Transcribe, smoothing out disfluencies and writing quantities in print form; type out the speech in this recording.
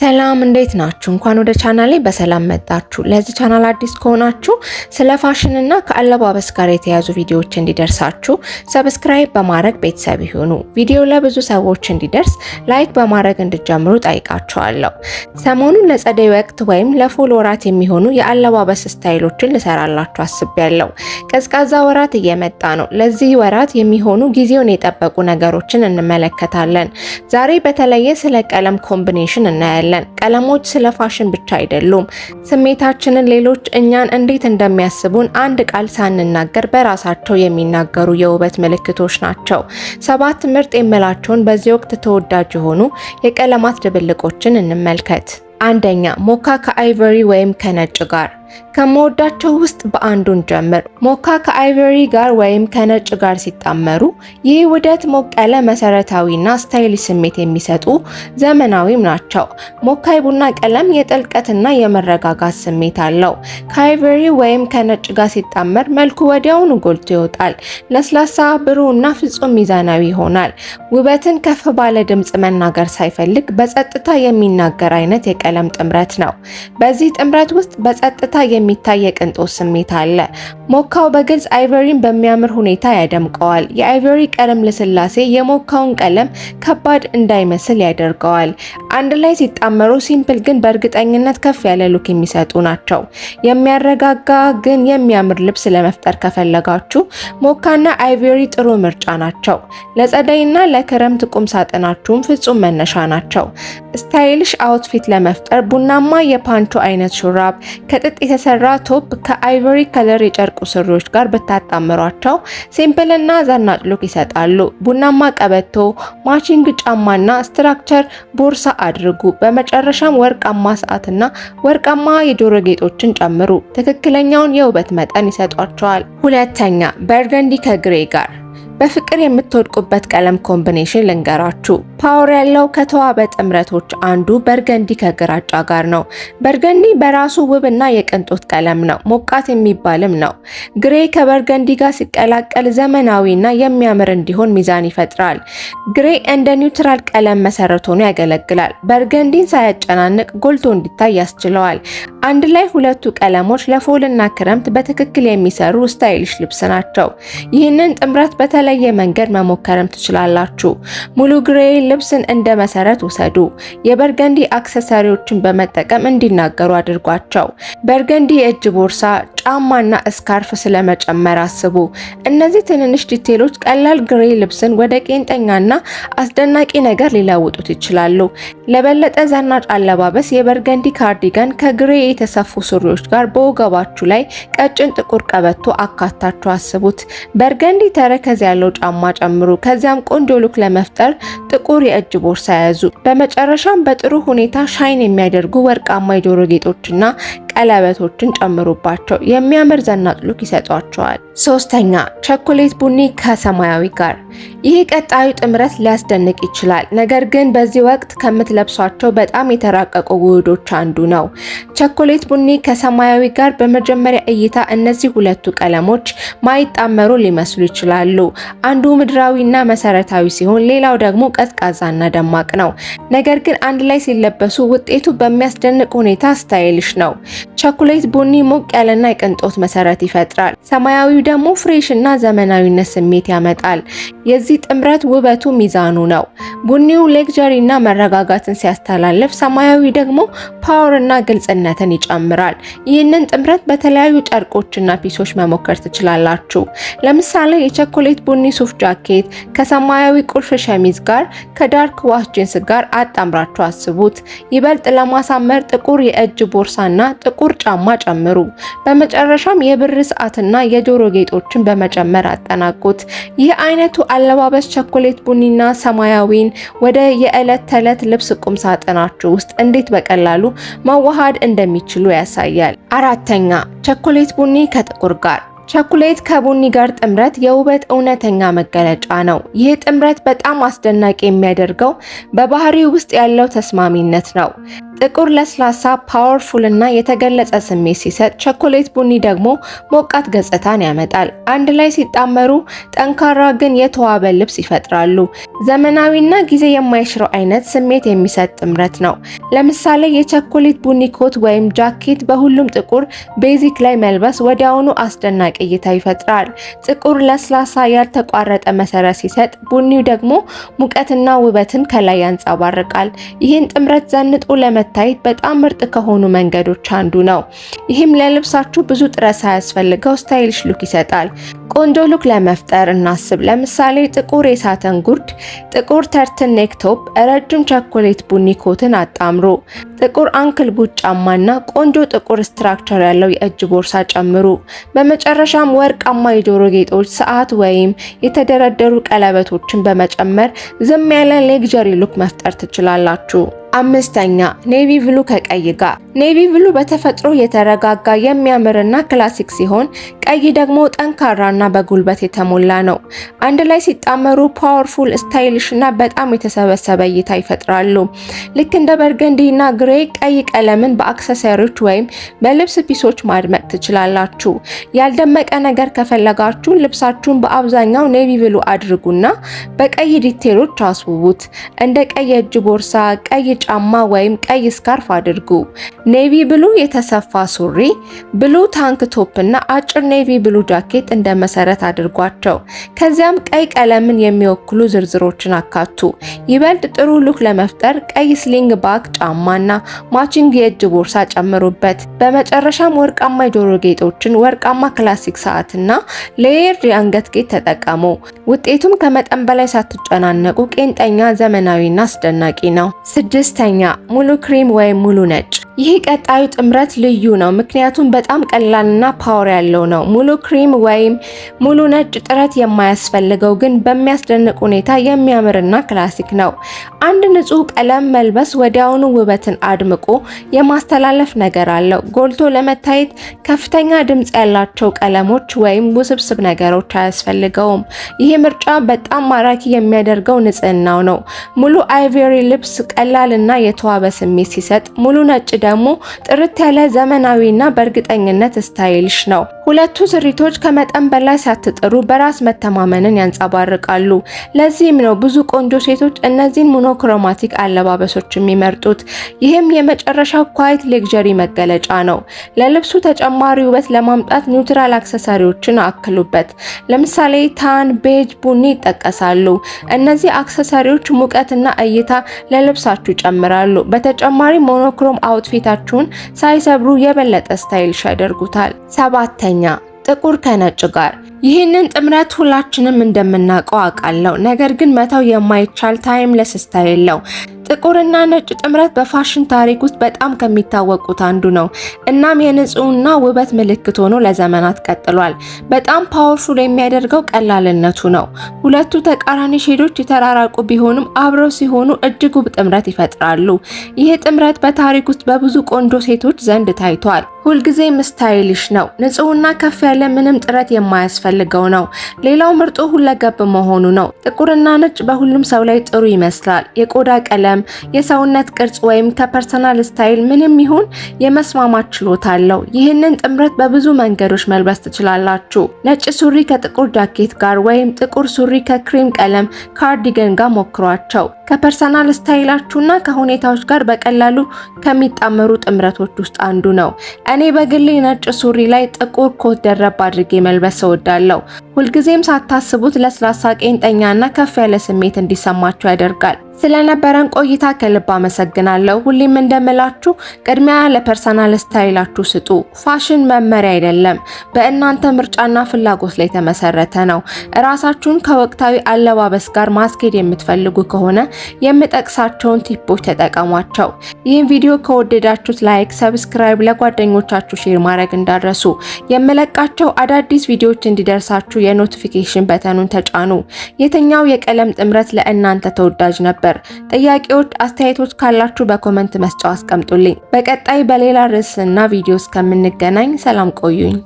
ሰላም እንዴት ናችሁ? እንኳን ወደ ቻናሌ በሰላም መጣችሁ። ለዚህ ቻናል አዲስ ከሆናችሁ ስለ ፋሽን እና ከአለባበስ ጋር የተያዙ ቪዲዮዎች እንዲደርሳችሁ ሰብስክራይብ በማድረግ ቤተሰብ ይሁኑ። ቪዲዮ ለብዙ ሰዎች እንዲደርስ ላይክ በማድረግ እንድትጀምሩ ጠይቃችኋለሁ። ሰሞኑን ለጸደይ ወቅት ወይም ለፎል ወራት የሚሆኑ የአለባበስ ስታይሎችን ልሰራላችሁ አስቤያለሁ። ቀዝቃዛ ወራት እየመጣ ነው። ለዚህ ወራት የሚሆኑ ጊዜውን የጠበቁ ነገሮችን እንመለከታለን። ዛሬ በተለየ ስለ ቀለም ኮምቢኔሽን እናያለን። ቀለሞች ስለ ፋሽን ብቻ አይደሉም። ስሜታችንን፣ ሌሎች እኛን እንዴት እንደሚያስቡን አንድ ቃል ሳንናገር በራሳቸው የሚናገሩ የውበት ምልክቶች ናቸው። 7 ምርጥ የምላቸውን በዚህ ወቅት ተወዳጅ የሆኑ የቀለማት ድብልቆችን እንመልከት። አንደኛ፣ ሞካ ከአይቨሪ ወይም ከነጭ ጋር። ከመወዳቸው ውስጥ በአንዱን ጀምር። ሞካ ከአይቨሪ ጋር ወይም ከነጭ ጋር ሲጣመሩ ይህ ውህደት ሞቅ ያለ መሰረታዊና ስታይሊሽ ስሜት የሚሰጡ ዘመናዊም ናቸው። ሞካ የቡና ቀለም የጥልቀትና የመረጋጋት ስሜት አለው። ከአይቨሪ ወይም ከነጭ ጋር ሲጣመር መልኩ ወዲያውኑ ጎልቶ ይወጣል። ለስላሳ፣ ብሩህና ፍጹም ሚዛናዊ ይሆናል። ውበትን ከፍ ባለ ድምፅ መናገር ሳይፈልግ በጸጥታ የሚናገር አይነት የቀለም ጥምረት ነው። በዚህ ጥምረት ውስጥ በጸጥታ የሚታይ የቅንጦት ስሜት አለ። ሞካው በግልጽ አይቨሪን በሚያምር ሁኔታ ያደምቀዋል። የአይቨሪ ቀለም ልስላሴ የሞካውን ቀለም ከባድ እንዳይመስል ያደርገዋል። አንድ ላይ ሲጣመሩ ሲምፕል ግን በእርግጠኝነት ከፍ ያለ ሉክ የሚሰጡ ናቸው። የሚያረጋጋ ግን የሚያምር ልብስ ለመፍጠር ከፈለጋችሁ ሞካና አይቨሪ ጥሩ ምርጫ ናቸው። ለጸደይና ለክረምት ቁም ሳጥናችሁም ፍጹም መነሻ ናቸው። ስታይሊሽ አውትፊት ለመፍጠር ቡናማ የፓንቾ አይነት ሹራብ ከጥጥ የተሰራ ቶፕ ከአይቨሪ ከለር የጨርቁ ስሪዎች ጋር ብታጣምሯቸው ሲምፕል እና ዘናጭ ሉክ ይሰጣሉ። ቡናማ ቀበቶ፣ ማቺንግ ጫማና ስትራክቸር ቦርሳ አድርጉ። በመጨረሻም ወርቃማ ሰዓትና ወርቃማ የጆሮ ጌጦችን ጨምሩ። ትክክለኛውን የውበት መጠን ይሰጧቸዋል። ሁለተኛ፣ በርገንዲ ከግሬ ጋር። በፍቅር የምትወድቁበት ቀለም ኮምቢኔሽን ልንገራችሁ። ፓወር ያለው ከተዋበ ጥምረቶች አንዱ በርገንዲ ከግራጫ ጋር ነው። በርገንዲ በራሱ ውብና የቅንጦት ቀለም ነው። ሞቃት የሚባልም ነው። ግሬ ከበርገንዲ ጋር ሲቀላቀል ዘመናዊና የሚያምር እንዲሆን ሚዛን ይፈጥራል። ግሬ እንደ ኒውትራል ቀለም መሰረት ሆኖ ያገለግላል። በርገንዲን ሳያጨናንቅ ጎልቶ እንዲታይ ያስችለዋል። አንድ ላይ ሁለቱ ቀለሞች ለፎልና ክረምት በትክክል የሚሰሩ ስታይሊሽ ልብስ ናቸው። ይህንን ጥምረት በተለየ መንገድ መሞከርም ትችላላችሁ። ሙሉ ግሬ ልብስን እንደ መሰረት ውሰዱ። የበርገንዲ አክሰሰሪዎችን በመጠቀም እንዲናገሩ አድርጓቸው። በርገንዲ የእጅ ቦርሳ፣ ጫማና ስካርፍ ስለመጨመር አስቡ። እነዚህ ትንንሽ ዲቴሎች ቀላል ግሬ ልብስን ወደ ቄንጠኛና አስደናቂ ነገር ሊለውጡት ይችላሉ። ለበለጠ ዘናጭ አለባበስ የበርገንዲ ካርዲጋን ከግሬ የተሰፉ ሱሪዎች ጋር በወገባችሁ ላይ ቀጭን ጥቁር ቀበቶ አካታችሁ አስቡት። በርገንዲ ተረከዝ ያለው ጫማ ጨምሩ። ከዚያም ቆንጆ ሉክ ለመፍጠር ጥቁር የእጅ ቦርሳ ያዙ። በመጨረሻም በጥሩ ሁኔታ ሻይን የሚያደርጉ ወርቃማ የጆሮ ጌጦችና ቀለበቶችን ጨምሩባቸው። የሚያምር ዘናጭ ሉክ ይሰጧቸዋል። ሶስተኛ፣ ቸኮሌት ቡኒ ከሰማያዊ ጋር። ይህ ቀጣዩ ጥምረት ሊያስደንቅ ይችላል፣ ነገር ግን በዚህ ወቅት ከምትለብሷቸው በጣም የተራቀቁ ውህዶች አንዱ ነው። ቸኮሌት ቡኒ ከሰማያዊ ጋር በመጀመሪያ እይታ እነዚህ ሁለቱ ቀለሞች ማይጣመሩ ሊመስሉ ይችላሉ። አንዱ ምድራዊና መሰረታዊ ሲሆን ሌላው ደግሞ ቀዝቃዛና ደማቅ ነው። ነገር ግን አንድ ላይ ሲለበሱ ውጤቱ በሚያስደንቅ ሁኔታ ስታይሊሽ ነው። ቸኮሌት ቡኒ ሞቅ ያለና የቅንጦት መሰረት ይፈጥራል። ሰማያዊው ደግሞ ፍሬሽ እና ዘመናዊነት ስሜት ያመጣል። የዚህ ጥምረት ውበቱ ሚዛኑ ነው። ቡኒው ሌክዠሪ እና መረጋጋትን ሲያስተላልፍ፣ ሰማያዊ ደግሞ ፓወር እና ግልጽነትን ይጨምራል። ይህንን ጥምረት በተለያዩ ጨርቆችና ፒሶች መሞከር ትችላላችሁ። ለምሳሌ የቸኮሌት ቡኒ ሱፍ ጃኬት ከሰማያዊ ቁልፍ ሸሚዝ ጋር ከዳርክ ዋሽ ጂንስ ጋር አጣምራችሁ አስቡት። ይበልጥ ለማሳመር ጥቁር የእጅ ቦርሳና ጥቁር ጫማ ጨምሩ። በመጨረሻም የብር ሰዓትና የጆሮ ጌጦችን በመጨመር አጠናቁት። ይህ አይነቱ አለባበስ ቸኮሌት ቡኒና ሰማያዊን ወደ የዕለት ተዕለት ልብስ ቁም ሳጥናችሁ ውስጥ እንዴት በቀላሉ መዋሃድ እንደሚችሉ ያሳያል። አራተኛ፣ ቸኮሌት ቡኒ ከጥቁር ጋር። ቸኮሌት ከቡኒ ጋር ጥምረት የውበት እውነተኛ መገለጫ ነው። ይህ ጥምረት በጣም አስደናቂ የሚያደርገው በባህሪው ውስጥ ያለው ተስማሚነት ነው። ጥቁር ለስላሳ ፓወርፉል እና የተገለጸ ስሜት ሲሰጥ፣ ቸኮሌት ቡኒ ደግሞ ሞቃት ገጽታን ያመጣል። አንድ ላይ ሲጣመሩ ጠንካራ ግን የተዋበ ልብስ ይፈጥራሉ። ዘመናዊና ጊዜ የማይሽረው አይነት ስሜት የሚሰጥ ጥምረት ነው። ለምሳሌ የቸኮሌት ቡኒ ኮት ወይም ጃኬት በሁሉም ጥቁር ቤዚክ ላይ መልበስ ወዲያውኑ አስደናቂ እይታ ይፈጥራል። ጥቁር ለስላሳ ያልተቋረጠ መሰረት ሲሰጥ፣ ቡኒው ደግሞ ሙቀትና ውበትን ከላይ ያንጸባርቃል። ይህን ጥምረት ዘንጦ ለመታየት በጣም ምርጥ ከሆኑ መንገዶች አንዱ ነው። ይህም ለልብሳችሁ ብዙ ጥረት ሳያስፈልገው ስታይሊሽ ሉክ ይሰጣል። ቆንጆ ሉክ ለመፍጠር እናስብ። ለምሳሌ ጥቁር የሳተን ጉርድ፣ ጥቁር ተርትን ኔክ ቶፕ፣ ረጅም ቸኮሌት ቡኒ ኮትን አጣምሮ ጥቁር አንክል ቡት ጫማና ቆንጆ ጥቁር ስትራክቸር ያለው የእጅ ቦርሳ ጨምሩ። በመጨረሻም ወርቃማ የጆሮ ጌጦች፣ ሰዓት ወይም የተደረደሩ ቀለበቶችን በመጨመር ዝም ያለ ሌግዠሪ ሉክ መፍጠር ትችላላችሁ። አምስተኛ ኔቪ ብሉ ከቀይ ጋር። ኔቪ ብሉ በተፈጥሮ የተረጋጋ የሚያምርና ክላሲክ ሲሆን፣ ቀይ ደግሞ ጠንካራና በጉልበት የተሞላ ነው። አንድ ላይ ሲጣመሩ ፓወርፉል፣ ስታይሊሽ እና በጣም የተሰበሰበ እይታ ይፈጥራሉ። ልክ እንደ በርገንዲና ግሬ ቀይ ቀለምን በአክሰሰሪዎች ወይም በልብስ ፒሶች ማድመቅ ትችላላችሁ። ያልደመቀ ነገር ከፈለጋችሁ ልብሳችሁን በአብዛኛው ኔቪ ብሉ አድርጉና በቀይ ዲቴሎች አስውቡት። እንደ ቀይ እጅ ቦርሳ፣ ቀይ ጫማ ወይም ቀይ ስካርፍ አድርጉ። ኔቪ ብሉ የተሰፋ ሱሪ፣ ብሉ ታንክ ቶፕ እና አጭር ኔቪ ብሉ ጃኬት እንደ መሰረት አድርጓቸው። ከዚያም ቀይ ቀለምን የሚወክሉ ዝርዝሮችን አካቱ። ይበልጥ ጥሩ ሉክ ለመፍጠር ቀይ ስሊንግ ባግ ጫማና ማቺንግ የእጅ ቦርሳ ጨምሩበት። በመጨረሻም ወርቃማ የጆሮ ጌጦችን፣ ወርቃማ ክላሲክ ሰዓትና ሌየርድ የአንገት ጌጥ ተጠቀሙ። ውጤቱም ከመጠን በላይ ሳትጨናነቁ ቄንጠኛ፣ ዘመናዊና አስደናቂ ነው። ስድስተኛ ሙሉ ክሪም ወይም ሙሉ ነጭ። ይህ ቀጣዩ ጥምረት ልዩ ነው፣ ምክንያቱም በጣም ቀላልና ፓወር ያለው ነው። ሙሉ ክሪም ወይም ሙሉ ነጭ ጥረት የማያስፈልገው ግን በሚያስደንቅ ሁኔታ የሚያምርና ክላሲክ ነው። አንድ ንጹህ ቀለም መልበስ ወዲያውኑ ውበትን አድምቆ የማስተላለፍ ነገር አለው። ጎልቶ ለመታየት ከፍተኛ ድምጽ ያላቸው ቀለሞች ወይም ውስብስብ ነገሮች አያስፈልገውም። ይህ ምርጫ በጣም ማራኪ የሚያደርገው ንጽህናው ነው። ሙሉ አይቨሪ ልብስ ቀላልና የተዋበ ስሜት ሲሰጥ፣ ሙሉ ነጭ ደግሞ ጥርት ያለ ዘመናዊና በእርግጠኝነት ስታይሊሽ ነው። ሁለቱ ስሪቶች ከመጠን በላይ ሳትጥሩ በራስ መተማመንን ያንጸባርቃሉ። ለዚህም ነው ብዙ ቆንጆ ሴቶች እነዚህን ሞኖክሮማቲክ አለባበሶች የሚመርጡት። ይህም የመጨረሻው ኳይት ሌግዠሪ መገለጫ ነው። ለልብሱ ተጨማሪ ውበት ለማምጣት ኒውትራል አክሰሰሪዎችን አክሉበት። ለምሳሌ ታን፣ ቤጅ፣ ቡኒ ይጠቀሳሉ። እነዚህ አክሰሰሪዎች ሙቀትና እይታ ለልብሳችሁ ይጨምራሉ። በተጨማሪ ሞኖክሮም አውትፊታችሁን ሳይሰብሩ የበለጠ ስታይሊሽ ያደርጉታል። ሰባተኛ ጥቁር ከነጭ ጋር። ይህንን ጥምረት ሁላችንም እንደምናውቀው አውቃለሁ፣ ነገር ግን መተው የማይቻል ታይምለስ ስታይል ነው። ጥቁርና ነጭ ጥምረት በፋሽን ታሪክ ውስጥ በጣም ከሚታወቁት አንዱ ነው። እናም የንጹህና ውበት ምልክት ሆኖ ለዘመናት ቀጥሏል። በጣም ፓወርፉል የሚያደርገው ቀላልነቱ ነው። ሁለቱ ተቃራኒ ሼዶች የተራራቁ ቢሆኑም አብረው ሲሆኑ እጅግ ውብ ጥምረት ይፈጥራሉ። ይህ ጥምረት በታሪክ ውስጥ በብዙ ቆንጆ ሴቶች ዘንድ ታይቷል። ሁልጊዜም ስታይሊሽ ነው። ንጹህና ከፍ ያለ ምንም ጥረት የማያስፈልገው ነው። ሌላው ምርጡ ሁለገብ መሆኑ ነው። ጥቁርና ነጭ በሁሉም ሰው ላይ ጥሩ ይመስላል። የቆዳ ቀለም፣ የሰውነት ቅርጽ ወይም ከፐርሰናል ስታይል ምንም ይሁን የመስማማት ችሎታ አለው። ይህንን ጥምረት በብዙ መንገዶች መልበስ ትችላላችሁ። ነጭ ሱሪ ከጥቁር ጃኬት ጋር ወይም ጥቁር ሱሪ ከክሬም ቀለም ካርዲገን ጋር ሞክሯቸው። ከፐርሰናል ስታይላችሁና ከሁኔታዎች ጋር በቀላሉ ከሚጣመሩ ጥምረቶች ውስጥ አንዱ ነው። እኔ በግሌ ነጭ ሱሪ ላይ ጥቁር ኮት ደረብ አድርጌ መልበስ እወዳለሁ። ሁልጊዜም ሳታስቡት ለስላሳ ቄንጠኛና ከፍ ያለ ስሜት እንዲሰማችሁ ያደርጋል። ስለነበረን ቆይታ ከልብ አመሰግናለሁ። ሁሌም እንደምላችሁ ቅድሚያ ለፐርሰናል ስታይላችሁ ስጡ። ፋሽን መመሪያ አይደለም፣ በእናንተ ምርጫና ፍላጎት ላይ የተመሰረተ ነው። ራሳችሁን ከወቅታዊ አለባበስ ጋር ማስኬድ የምትፈልጉ ከሆነ የምጠቅሳቸውን ቲፖች ተጠቀሟቸው። ይህን ቪዲዮ ከወደዳችሁት ላይክ፣ ሰብስክራይብ፣ ለጓደኞቻችሁ ሼር ማድረግ እንዳትረሱ። የምለቃቸው አዳዲስ ቪዲዮዎች እንዲደርሳችሁ የኖቲፊኬሽን በተኑን ተጫኑ። የትኛው የቀለም ጥምረት ለእናንተ ተወዳጅ ነበር? ጥያቄዎች፣ አስተያየቶች ካላችሁ በኮመንት መስጫው አስቀምጡልኝ። በቀጣይ በሌላ ርዕስና ቪዲዮ እስከምንገናኝ ሰላም ቆዩኝ።